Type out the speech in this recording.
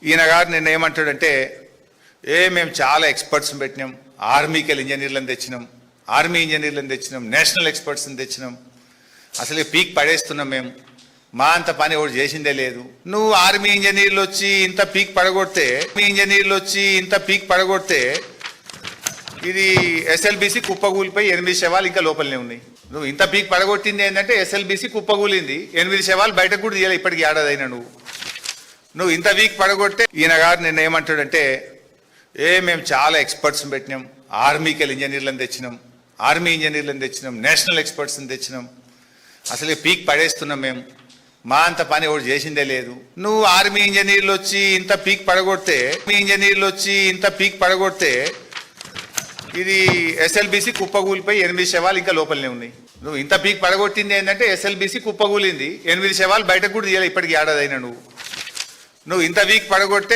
ఈయన గారు నిన్న ఏమంటాడంటే మేము చాలా ఎక్స్పర్ట్స్ని పెట్టినాం, ఆర్మీకి ఇంజనీర్లను తెచ్చినాం, ఆర్మీ ఇంజనీర్లను తెచ్చినాం, నేషనల్ ఎక్స్పర్ట్స్ని తెచ్చినాం, అసలు పీక్ పడేస్తున్నాం మేము, మా అంత పని ఒకటి చేసిందే లేదు. నువ్వు ఆర్మీ ఇంజనీర్లు వచ్చి ఇంత పీక్ పడగొడితే ఇది ఎస్ఎల్బీసీ కుప్పగూలిపోయి 8 శవాలు ఇంకా లోపలనే ఉన్నాయి. నువ్వు ఇంత పీక్ పడగొట్టింది ఏంటంటే ఎస్ఎల్బీసీ కుప్పగూలింది, 8 శవాలు బయటకు కూడా తీయాలి ఇప్పటికి ఏడాదైనా. నువ్వు ఇంత వీక్ పడగొట్టే ఈయన గారు నిన్న ఏమంటాడంటే మేము చాలా ఎక్స్పర్ట్స్ని పెట్టినాం, ఆర్మీకి ఇంజనీర్లను తెచ్చినాం, ఆర్మీ ఇంజనీర్లను తెచ్చినాం, నేషనల్ ఎక్స్పర్ట్స్ని తెచ్చినాం, అసలు పీక్ పడేస్తున్నాం మేము, మా అంత పని ఒకటి చేసిందే లేదు. నువ్వు ఆర్మీ ఇంజనీర్లు వచ్చి ఇంత పీక్ పడగొడితే ఇది ఎస్ఎల్బీసీ కుప్పగూలిపోయి 8 శవాలు ఇంకా లోపలనే ఉన్నాయి. నువ్వు ఇంత పీక్ పడగొట్టింది ఏంటంటే ఎస్ఎల్బీసీ కుప్పగూలింది, 8 శవాలు బయటకు కూడా తీయాలి ఇప్పటికి ఏడాదైనా. నువ్వు ఇంత వీక్ పడగొట్టే